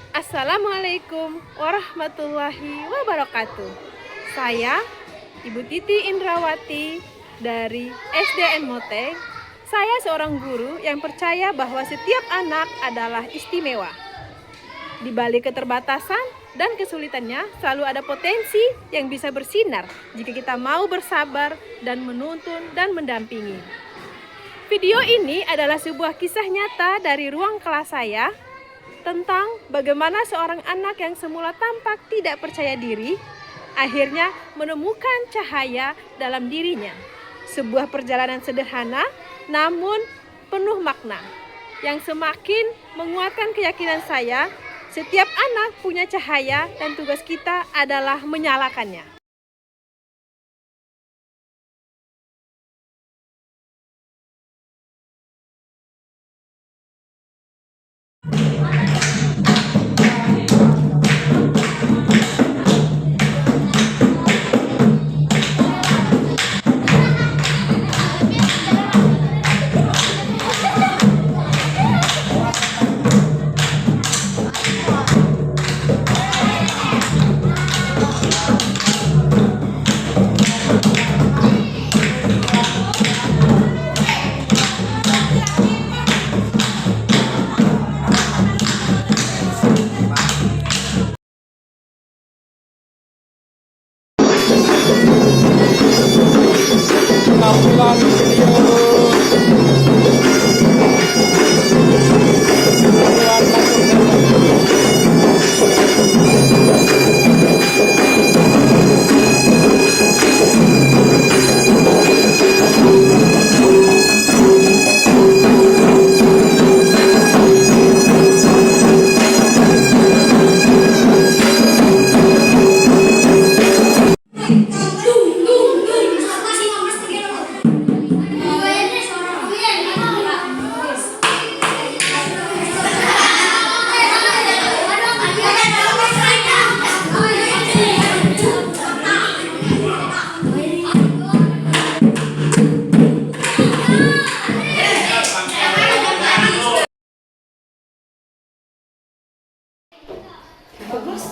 Assalamualaikum warahmatullahi wabarakatuh. Saya Ibu Titi Indrawati dari SDN Moteng. Saya seorang guru yang percaya bahwa setiap anak adalah istimewa. Di balik keterbatasan dan kesulitannya selalu ada potensi yang bisa bersinar jika kita mau bersabar dan menuntun dan mendampingi. Video ini adalah sebuah kisah nyata dari ruang kelas saya tentang bagaimana seorang anak yang semula tampak tidak percaya diri akhirnya menemukan cahaya dalam dirinya. Sebuah perjalanan sederhana namun penuh makna yang semakin menguatkan keyakinan saya, setiap anak punya cahaya dan tugas kita adalah menyalakannya.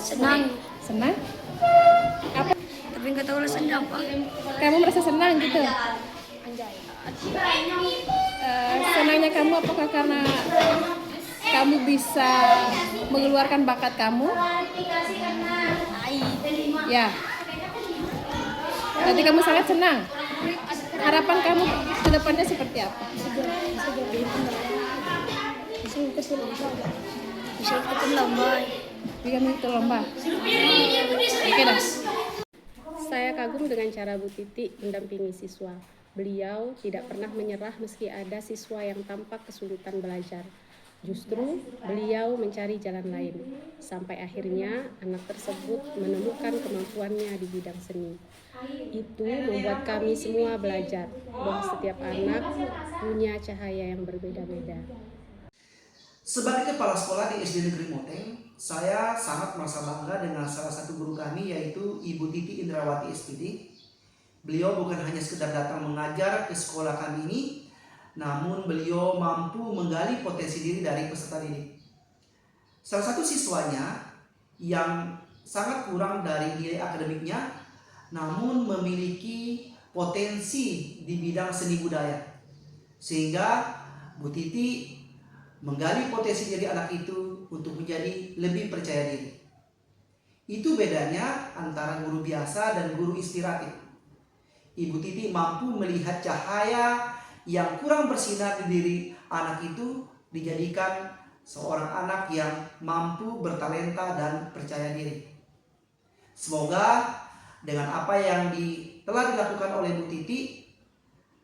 Senang, Senang? Apa? tapi nggak tahu alasannya apa. Kamu merasa senang gitu? Senangnya kamu apakah karena kamu bisa mengeluarkan bakat kamu? Ya. Berarti kamu sangat senang. Harapan kamu ke depannya seperti apa? Bisa ikutin lomba. Jika mengikuti lomba. Oke dah. Saya kagum dengan cara Bu Titi mendampingi siswa. Beliau tidak pernah menyerah meski ada siswa yang tampak kesulitan belajar. Justru beliau mencari jalan lain, sampai akhirnya anak tersebut menemukan kemampuannya di bidang seni. Itu membuat kami semua belajar bahwa setiap anak punya cahaya yang berbeda-beda. Sebagai kepala sekolah di SD Negeri Moteng, saya sangat merasa bangga dengan salah satu guru kami yaitu Ibu Titi Indrawati SPD. Beliau bukan hanya sekedar datang mengajar ke sekolah kami ini, namun beliau mampu menggali potensi diri dari peserta didik. Salah satu siswanya yang sangat kurang dari nilai akademiknya, namun memiliki potensi di bidang seni budaya. Sehingga Bu Titi menggali potensi diri anak itu untuk menjadi lebih percaya diri. Itu bedanya antara guru biasa dan guru inspiratif. Ibu Titi mampu melihat cahaya yang kurang bersinar di diri anak itu dijadikan seorang anak yang mampu bertalenta dan percaya diri. Semoga dengan apa yang telah dilakukan oleh Bu Titi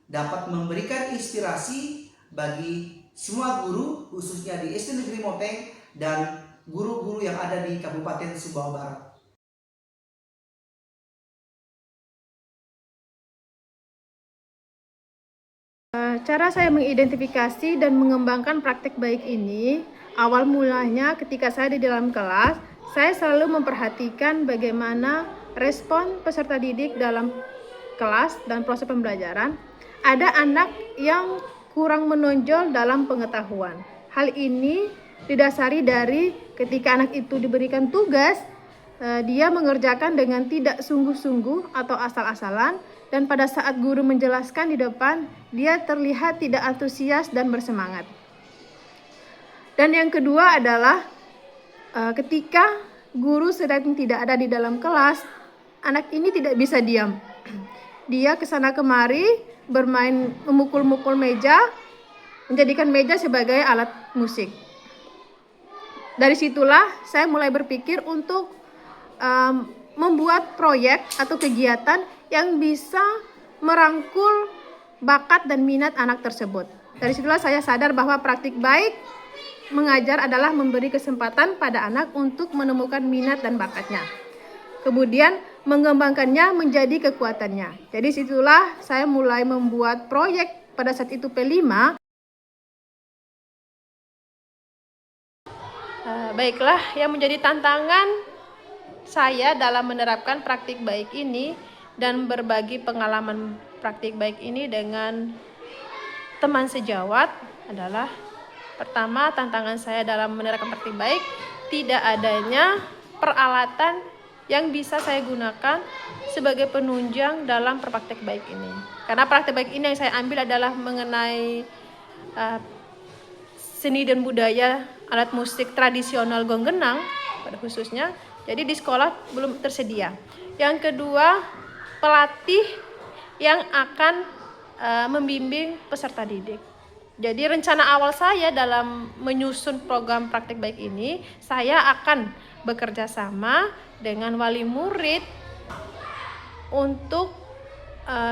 dapat memberikan inspirasi bagi semua guru, khususnya di SD Negeri Moteng dan guru-guru yang ada di Kabupaten Sumbawa Barat. Cara saya mengidentifikasi dan mengembangkan praktek baik ini, awal mulanya ketika saya di dalam kelas, saya selalu memperhatikan bagaimana respon peserta didik dalam kelas dan proses pembelajaran. Ada anak yang kurang menonjol dalam pengetahuan. Hal ini didasari dari ketika anak itu diberikan tugas, dia mengerjakan dengan tidak sungguh-sungguh atau asal-asalan, dan pada saat guru menjelaskan di depan, dia terlihat tidak antusias dan bersemangat. Dan yang kedua adalah ketika guru sedang tidak ada di dalam kelas, anak ini tidak bisa diam. Dia kesana kemari bermain memukul-mukul meja, menjadikan meja sebagai alat musik. Dari situlah saya mulai berpikir untuk membuat proyek atau kegiatan yang bisa merangkul bakat dan minat anak tersebut. Dari situlah saya sadar bahwa praktik baik mengajar adalah memberi kesempatan pada anak untuk menemukan minat dan bakatnya. Kemudian mengembangkannya menjadi kekuatannya. Jadi situlah saya mulai membuat proyek pada saat itu P5. Baiklah, yang menjadi tantangan saya dalam menerapkan praktik baik ini dan berbagi pengalaman praktik baik ini dengan teman sejawat adalah: pertama, tantangan saya dalam menerapkan praktik baik tidak adanya peralatan yang bisa saya gunakan sebagai penunjang dalam praktik baik ini. Karena praktik baik ini yang saya ambil adalah mengenai seni dan budaya alat musik tradisional gonggenang pada khususnya. Jadi di sekolah belum tersedia. Yang kedua, pelatih yang akan membimbing peserta didik. Jadi rencana awal saya dalam menyusun program praktik baik ini, saya akan bekerja sama dengan wali murid untuk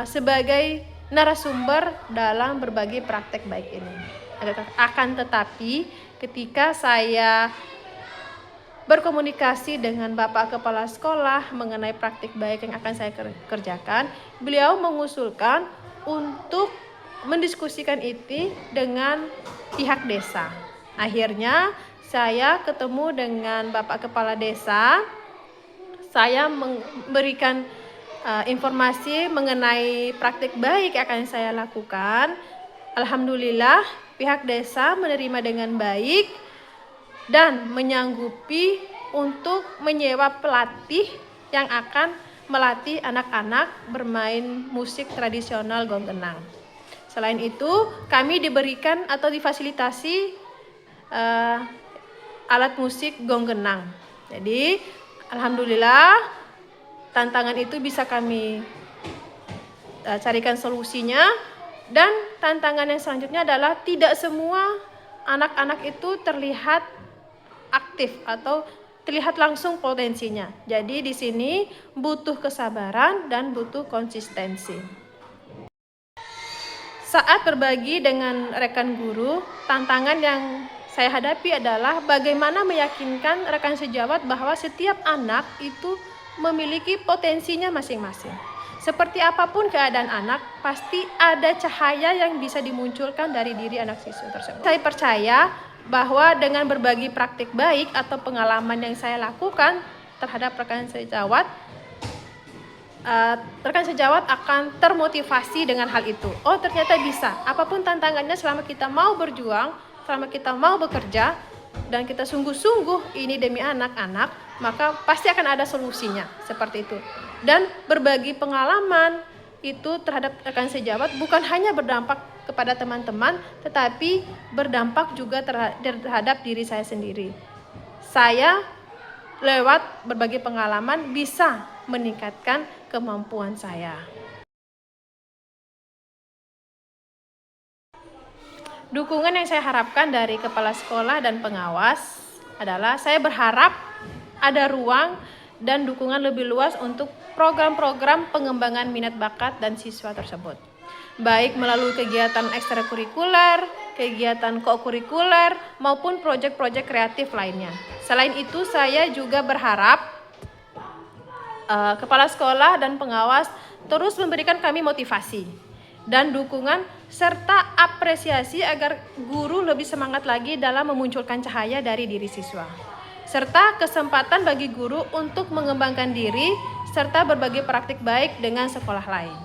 sebagai narasumber dalam berbagi praktik baik ini. Akan tetapi ketika saya berkomunikasi dengan Bapak Kepala Sekolah mengenai praktik baik yang akan saya kerjakan, beliau mengusulkan untuk mendiskusikan itu dengan pihak desa. Akhirnya saya ketemu dengan Bapak Kepala Desa. Saya memberikan informasi mengenai praktik baik yang akan saya lakukan. Alhamdulillah pihak desa menerima dengan baik dan menyanggupi untuk menyewa pelatih yang akan melatih anak-anak bermain musik tradisional gonggenang. Selain itu, kami diberikan atau difasilitasi alat musik gonggenang. Jadi, alhamdulillah tantangan itu bisa kami carikan solusinya. Dan tantangan yang selanjutnya adalah tidak semua anak-anak itu terlihat aktif atau terlihat langsung potensinya. Jadi di sini butuh kesabaran dan butuh konsistensi. Saat berbagi dengan rekan guru, tantangan yang saya hadapi adalah bagaimana meyakinkan rekan sejawat bahwa setiap anak itu memiliki potensinya masing-masing. Seperti apapun keadaan anak, pasti ada cahaya yang bisa dimunculkan dari diri anak siswa tersebut. Saya percaya bahwa dengan berbagi praktik baik atau pengalaman yang saya lakukan terhadap rekan sejawat akan termotivasi dengan hal itu. Oh, ternyata bisa. Apapun tantangannya, selama kita mau berjuang, selama kita mau bekerja, dan kita sungguh-sungguh ini demi anak-anak, maka pasti akan ada solusinya, seperti itu. Dan berbagi pengalaman itu terhadap rekan sejawat bukan hanya berdampak kepada teman-teman, tetapi berdampak juga terhadap diri saya sendiri. Saya lewat berbagi pengalaman bisa meningkatkan kemampuan saya. Dukungan yang saya harapkan dari kepala sekolah dan pengawas adalah saya berharap ada ruang dan dukungan lebih luas untuk program-program pengembangan minat bakat dan siswa tersebut. Baik melalui kegiatan ekstrakurikuler, kegiatan kokurikuler, maupun proyek-proyek kreatif lainnya. Selain itu, saya juga berharap kepala sekolah dan pengawas terus memberikan kami motivasi dan dukungan serta apresiasi agar guru lebih semangat lagi dalam memunculkan cahaya dari diri siswa, serta kesempatan bagi guru untuk mengembangkan diri serta berbagi praktik baik dengan sekolah lain.